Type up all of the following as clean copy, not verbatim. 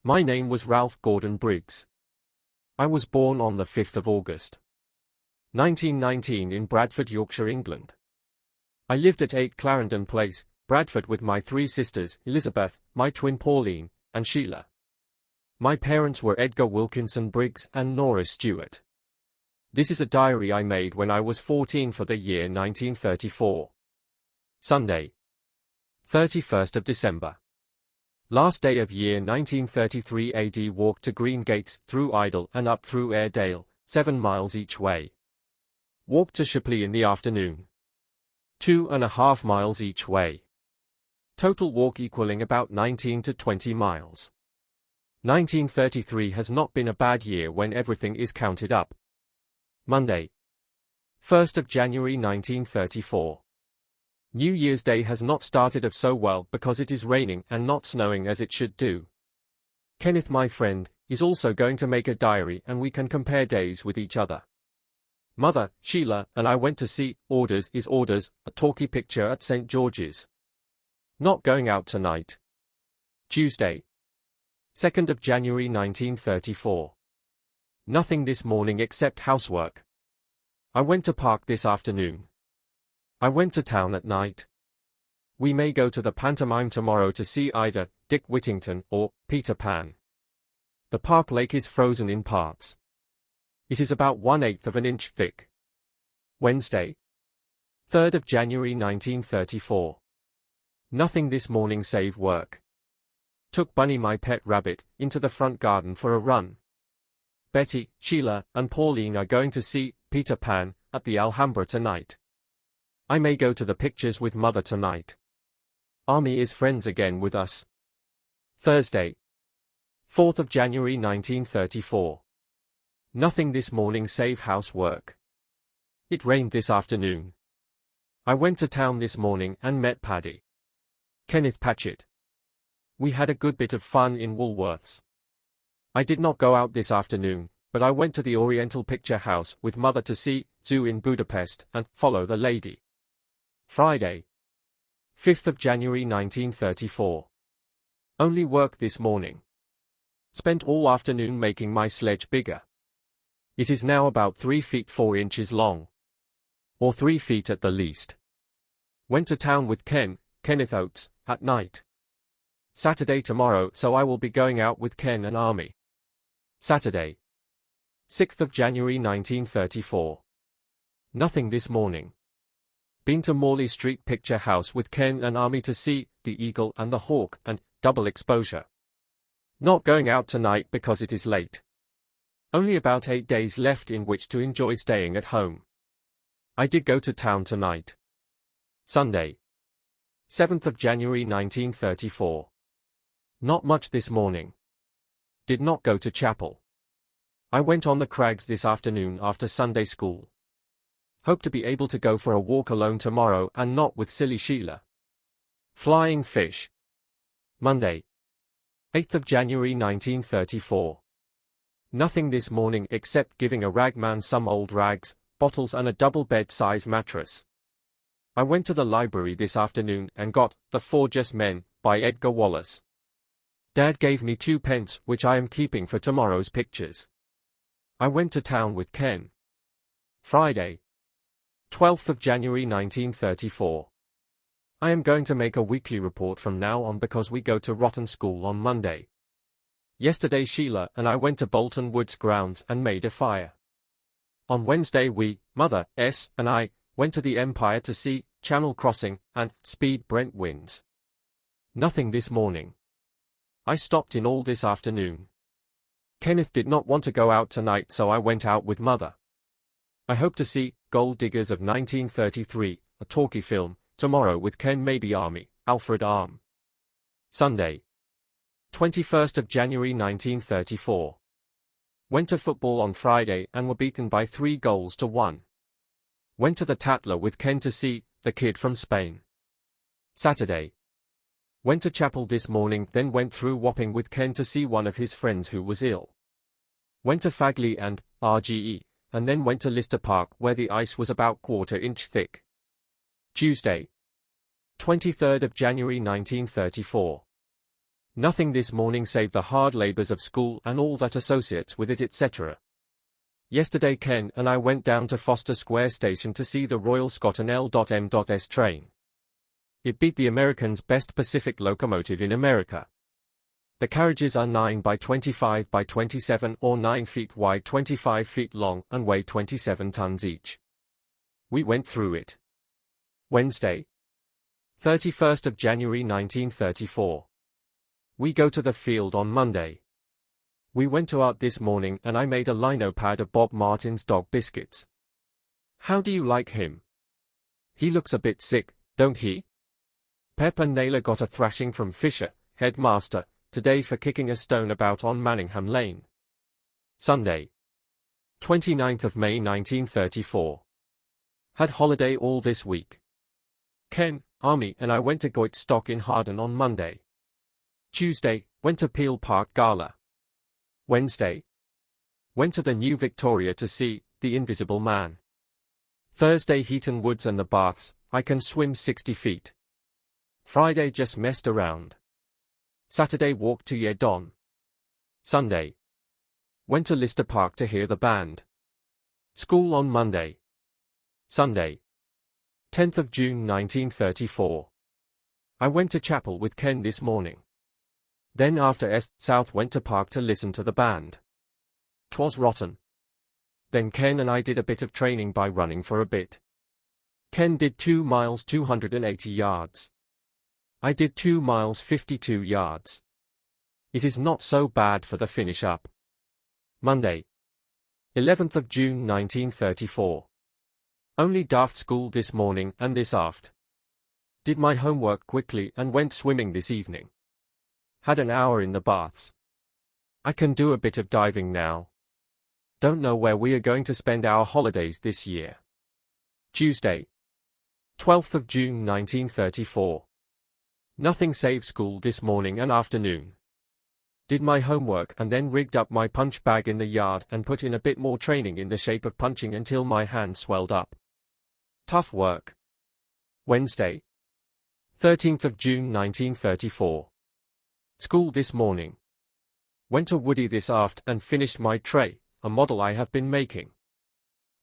My name was Ralph Gordon Briggs. I was born on the 5th of August, 1919 in Bradford, Yorkshire, England. I lived at 8 Clarendon Place, Bradford with my 3 sisters, Elizabeth, my twin Pauline, and Sheila. My parents were Edgar Wilkinson Briggs and Nora Stewart. This is a diary I made when I was 14 for the year 1934. Sunday, 31st of December. Last day of year 1933 AD. Walked to Green Gates, through Idle and up through Airedale, 7 miles each way. Walked to Shipley in the afternoon. 2.5 miles each way. Total walk equaling about 19 to 20 miles. 1933 has not been a bad year when everything is counted up. Monday, 1st of January 1934. New Year's Day has not started off so well because it is raining and not snowing as it should do. Kenneth, my friend, is also going to make a diary and we can compare days with each other. Mother, Sheila, and I went to see Orders is Orders, a talkie picture at St. George's. Not going out tonight. Tuesday, 2nd of January 1934. Nothing this morning except housework. I went to park this afternoon. I went to town at night. We may go to the pantomime tomorrow to see either Dick Whittington or Peter Pan. The park lake is frozen in parts. It is about 1/8 of an inch thick. Wednesday, 3rd of January 1934. Nothing this morning save work. Took Bunny, my pet rabbit, into the front garden for a run. Betty, Sheila, and Pauline are going to see Peter Pan at the Alhambra tonight. I may go to the pictures with Mother tonight. Army is friends again with us. Thursday, 4th of January 1934. Nothing this morning save housework. It rained this afternoon. I went to town this morning and met Paddy. Kenneth Patchett. We had a good bit of fun in Woolworths. I did not go out this afternoon, but I went to the Oriental Picture House with Mother to see Zoo in Budapest and Follow the Lady. Friday, 5th of January 1934. Only work this morning. Spent all afternoon making my sledge bigger. It is now about 3 feet 4 inches long. Or 3 feet at the least. Went to town with Kenneth Oates, at night. Saturday tomorrow, so I will be going out with Ken and Army. Saturday, 6th of January 1934. Nothing this morning. Been to Morley Street Picture House with Ken and Army to see The Eagle and the Hawk and Double Exposure. Not going out tonight because it is late. Only about 8 days left in which to enjoy staying at home. I did go to town tonight. Sunday, 7th of January 1934. Not much this morning. Did not go to chapel. I went on the crags this afternoon after Sunday school. Hope to be able to go for a walk alone tomorrow and not with silly Sheila. Flying fish. Monday, 8th of January 1934. Nothing this morning except giving a ragman some old rags, bottles and a double bed-size mattress. I went to the library this afternoon and got The 4 Just Men, by Edgar Wallace. Dad gave me 2 pence which I am keeping for tomorrow's pictures. I went to town with Ken. Friday, 12th of January 1934. I am going to make a weekly report from now on because we go to Rotten School on Monday. Yesterday Sheila and I went to Bolton Woods grounds and made a fire. On Wednesday we, Mother, S, and I, went to the Empire to see Channel Crossing and Speed Brent Wins. Nothing this morning. I stopped in all this afternoon. Kenneth did not want to go out tonight so I went out with Mother. I hope to see Gold Diggers of 1933, a talkie film, tomorrow with Ken, maybe Army, Alfred Arm. Sunday, 21st of January 1934. Went to football on Friday and were beaten by 3-1. Went to the Tatler with Ken to see The Kid from Spain. Saturday. Went to chapel this morning, then went through Wapping with Ken to see one of his friends who was ill. Went to Fagley and RGE, and then went to Lister Park where the ice was about 1/4 inch thick. Tuesday, 23rd of January 1934. Nothing this morning save the hard labours of school and all that associates with it, etc. Yesterday Ken and I went down to Foster Square Station to see the Royal Scotland L.M.S train. It beat the American's best Pacific locomotive in America. The carriages are 9 by 25 by 27 or 9 feet wide, 25 feet long, and weigh 27 tons each. We went through it. Wednesday, 31st of January 1934. We go to the field on Monday. We went to art this morning and I made a lino pad of Bob Martin's dog Biscuits. How do you like him? He looks a bit sick, don't he? Pep and Naylor got a thrashing from Fisher, headmaster, today for kicking a stone about on Manningham Lane. Sunday, 29th of May 1934. Had holiday all this week. Ken, Army and I went to Goitstock in Harden on Monday. Tuesday, went to Peel Park Gala. Wednesday, went to the New Victoria to see The Invisible Man. Thursday, Heaton Woods and the baths, I can swim 60 feet. Friday, just messed around. Saturday, walked to Yedon. Sunday, went to Lister Park to hear the band. School on Monday. Sunday, 10th of June 1934. I went to chapel with Ken this morning. Then after South went to park to listen to the band. 'Twas rotten. Then Ken and I did a bit of training by running for a bit. Ken did 2 miles 280 yards. I did 2 miles 52 yards. It is not so bad for the finish up. Monday, 11th of June 1934. Only daft school this morning and this aft. Did my homework quickly and went swimming this evening. Had an hour in the baths. I can do a bit of diving now. Don't know where we are going to spend our holidays this year. Tuesday, 12th of June 1934. Nothing save school this morning and afternoon. Did my homework and then rigged up my punch bag in the yard and put in a bit more training in the shape of punching until my hand swelled up. Tough work. Wednesday, 13th of June 1934. School this morning. Went to Woody this aft and finished my tray, a model I have been making.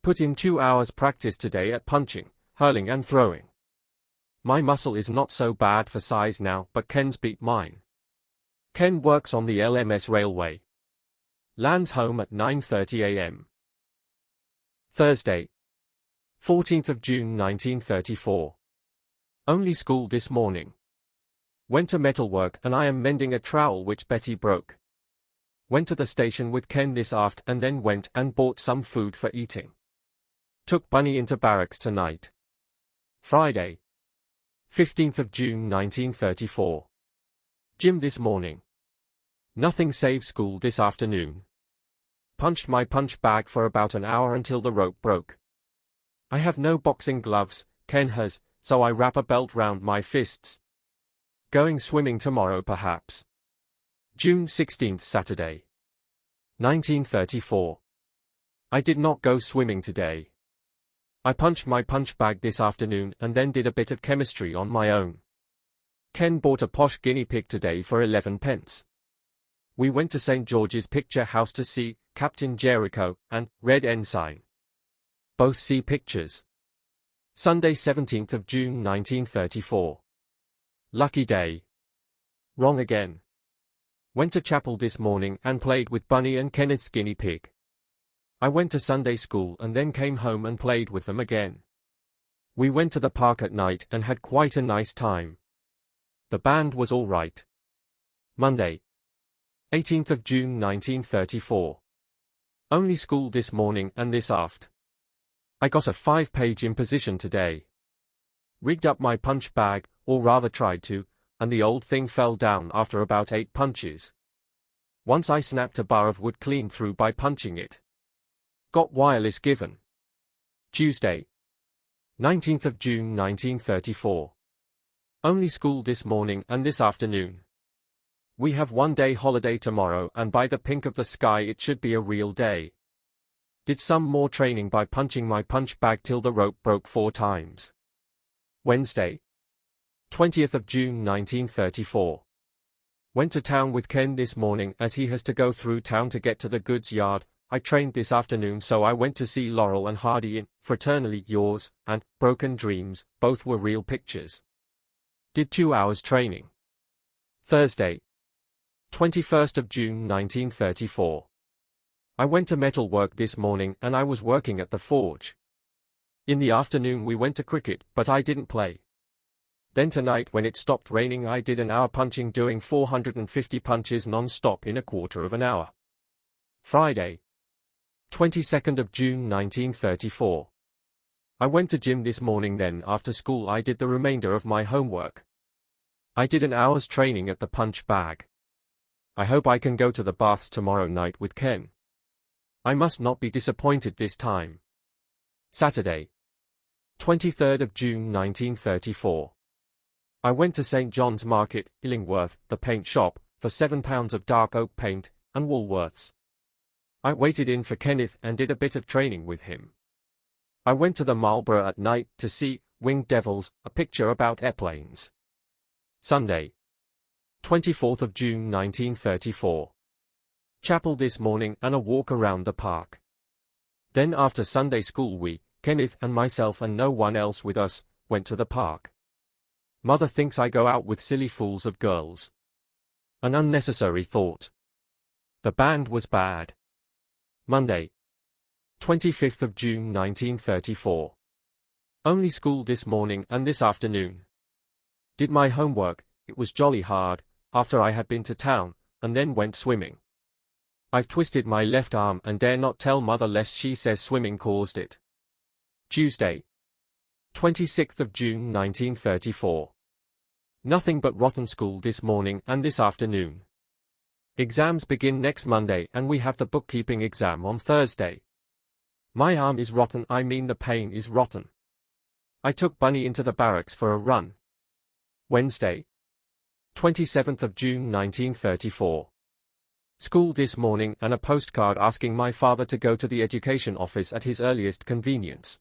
Put in 2 hours practice today at punching, hurling and throwing. My muscle is not so bad for size now, but Ken's beat mine. Ken works on the LMS railway. Lands home at 9:30 a.m. Thursday, 14th of June 1934. Only school this morning. Went to metalwork and I am mending a trowel which Betty broke. Went to the station with Ken this aft and then went and bought some food for eating. Took Bunny into barracks tonight. Friday, 15th of June 1934. Gym this morning. Nothing save school this afternoon. Punched my punch bag for about an hour until the rope broke. I have no boxing gloves, Ken has, so I wrap a belt round my fists. Going swimming tomorrow perhaps. June 16th, Saturday, 1934. I did not go swimming today. I punched my punch bag this afternoon and then did a bit of chemistry on my own. Ken bought a posh guinea pig today for 11 pence. We went to St. George's Picture House to see Captain Jericho and Red Ensign. Both see pictures. Sunday, 17th of June 1934. Lucky day. Wrong again. Went to chapel this morning and played with Bunny and Kenneth's guinea pig. I went to Sunday school and then came home and played with them again. We went to the park at night and had quite a nice time. The band was all right. Monday, 18th of June 1934. Only school this morning and this aft. I got a 5-page imposition today. Rigged up my punch bag, or rather tried to, and the old thing fell down after about 8 punches. Once I snapped a bar of wood clean through by punching it. Got wireless given. Tuesday, 19th of June 1934. Only school this morning and this afternoon. We have 1-day holiday tomorrow and by the pink of the sky it should be a real day. Did some more training by punching my punch bag till the rope broke 4 times. Wednesday, 20th of June 1934. Went to town with Ken this morning as he has to go through town to get to the goods yard. I trained this afternoon, so I went to see Laurel and Hardy in Fraternally Yours and Broken Dreams. Both were real pictures. Did 2 hours training. Thursday, 21st of June 1934. I went to metalwork this morning and I was working at the forge. In the afternoon we went to cricket, but I didn't play. Then tonight when it stopped raining I did an hour punching, doing 450 punches non-stop in a quarter of an hour. Friday, 22nd of June 1934. I went to gym this morning, then after school I did the remainder of my homework. I did an hour's training at the punch bag. I hope I can go to the baths tomorrow night with Ken. I must not be disappointed this time. Saturday, 23rd of June 1934. I went to St. John's Market, Illingworth, the paint shop, for £7 of dark oak paint, and Woolworths. I waited in for Kenneth and did a bit of training with him. I went to the Marlborough at night to see Winged Devils, a picture about airplanes. Sunday, 24th of June 1934. Chapel this morning and a walk around the park. Then after Sunday school we, Kenneth and myself and no one else with us, went to the park. Mother thinks I go out with silly fools of girls. An unnecessary thought. The band was bad. Monday, 25th of June 1934. Only school this morning and this afternoon. Did my homework. It was jolly hard, after I had been to town, and then went swimming. I've twisted my left arm and dare not tell Mother lest she says swimming caused it. Tuesday, 26th of June 1934. Nothing but rotten school this morning and this afternoon. Exams begin next Monday and we have the bookkeeping exam on Thursday. My arm is rotten, I mean the pain is rotten. I took Bunny into the barracks for a run. Wednesday, 27th of June 1934. School this morning and a postcard asking my father to go to the education office at his earliest convenience.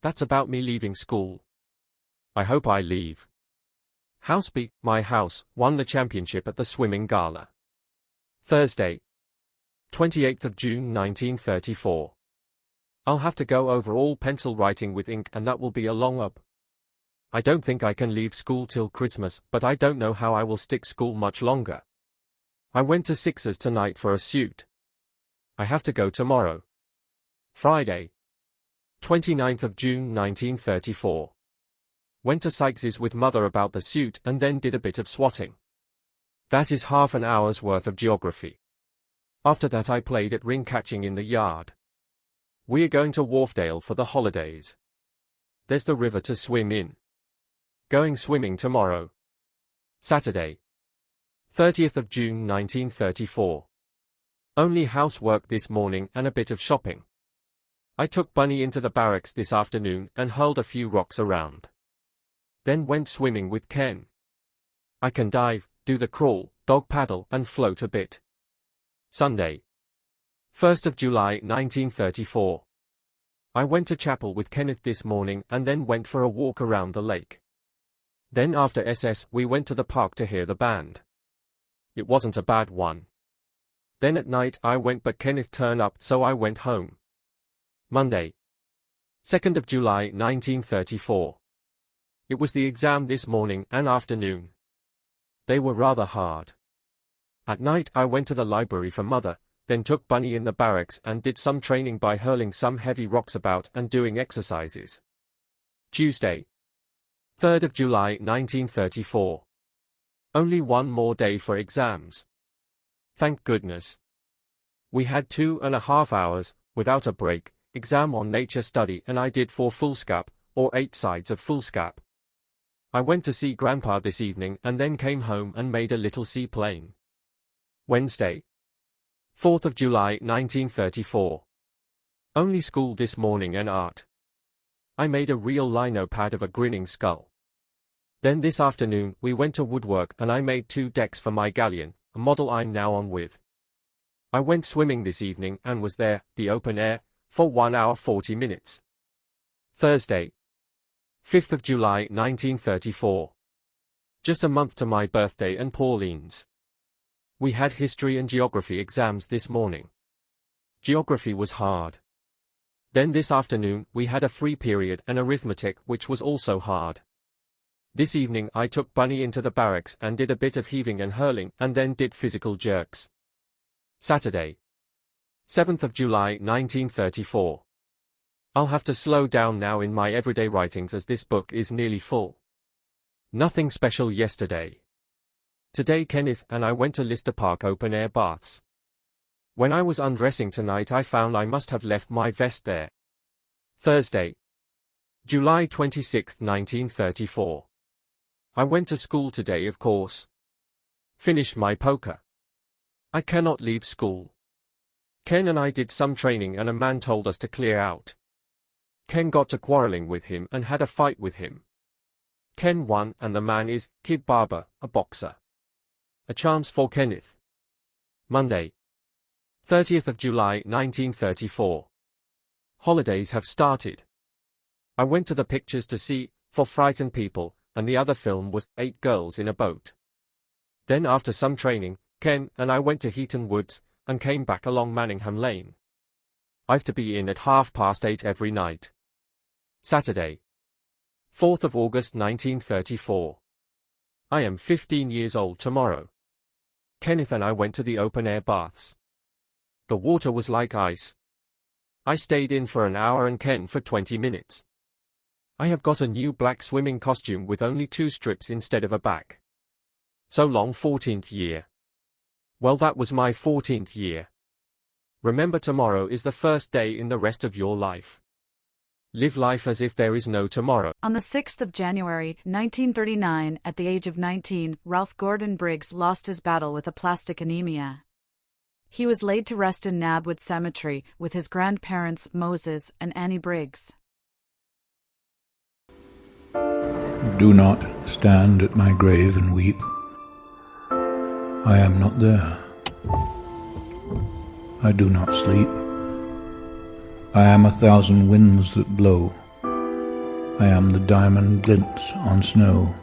That's about me leaving school. I hope I leave. Houseby, my house, won the championship at the swimming gala. Thursday, 28th of June 1934. I'll have to go over all pencil writing with ink and that will be a long up. I don't think I can leave school till Christmas, but I don't know how I will stick school much longer. I went to Sixers tonight for a suit. I have to go tomorrow. Friday, 29th of June 1934. Went to Sykes's with Mother about the suit and then did a bit of swatting. That is half an hour's worth of geography. After that I played at ring catching in the yard. We are going to Wharfdale for the holidays. There's the river to swim in. Going swimming tomorrow. Saturday, 30th of June 1934. Only housework this morning and a bit of shopping. I took Bunny into the barracks this afternoon and hurled a few rocks around. Then went swimming with Ken. I can dive, do the crawl, dog paddle and float a bit. Sunday, 1st of July 1934. I went to chapel with Kenneth this morning and then went for a walk around the lake. Then after SS we went to the park to hear the band. It wasn't a bad one. Then at night I went but Kenneth turned up so I went home. Monday, 2nd of July 1934. It was the exam this morning and afternoon. They were rather hard. At night I went to the library for Mother, then took Bunny in the barracks and did some training by hurling some heavy rocks about and doing exercises. Tuesday, 3rd of July 1934. Only one more day for exams. Thank goodness. We had 2.5 hours, without a break, exam on nature study and I did 4 foolscap, or 8 sides of foolscap. I went to see Grandpa this evening and then came home and made a little seaplane. Wednesday, 4th of July 1934. Only school this morning and art. I made a real lino pad of a grinning skull. Then this afternoon we went to woodwork and I made 2 decks for my galleon, a model I'm now on with. I went swimming this evening and was there, the open air, for 1 hour 40 minutes. Thursday, 5th of July 1934. Just a month to my birthday and Pauline's. We had history and geography exams this morning. Geography was hard. Then this afternoon, we had a free period and arithmetic, which was also hard. This evening I took Bunny into the barracks and did a bit of heaving and hurling, and then did physical jerks. Saturday, 7th of July 1934. I'll have to slow down now in my everyday writings as this book is nearly full. Nothing special yesterday. Today Kenneth and I went to Lister Park open-air baths. When I was undressing tonight I found I must have left my vest there. Thursday, July 26, 1934. I went to school today, of course. Finished my poker. I cannot leave school. Ken and I did some training and a man told us to clear out. Ken got to quarreling with him and had a fight with him. Ken won and the man is Kid Barber, a boxer. A chance for Kenneth. Monday, 30th of July 1934. Holidays have started. I went to the pictures to see For Frightened People, and the other film was 8 Girls in a Boat. Then after some training, Ken and I went to Heaton Woods, and came back along Manningham Lane. I've to be in at 8:30 every night. Saturday, 4th of August 1934. I am 15 years old tomorrow. Kenneth and I went to the open-air baths. The water was like ice. I stayed in for an hour and Ken for 20 minutes. I have got a new black swimming costume with only 2 strips instead of a back. So long 14th year. Well, that was my 14th year. Remember, tomorrow is the first day in the rest of your life. Live life as if there is no tomorrow. On the 6th of January, 1939, at the age of 19, Ralph Gordon Briggs lost his battle with aplastic anemia. He was laid to rest in Nabwood Cemetery with his grandparents Moses and Annie Briggs. Do not stand at my grave and weep. I am not there. I do not sleep. I am 1,000 winds that blow. I am the diamond glints on snow.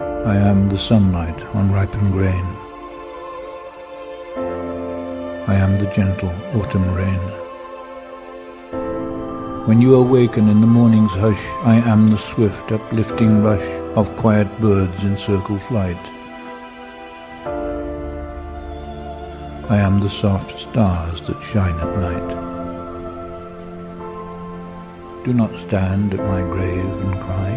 I am the sunlight on ripened grain. I am the gentle autumn rain. When you awaken in the morning's hush, I am the swift uplifting rush of quiet birds in circle flight. I am the soft stars that shine at night. Do not stand at my grave and cry.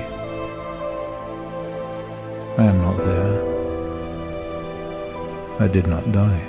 I am not there. I did not die.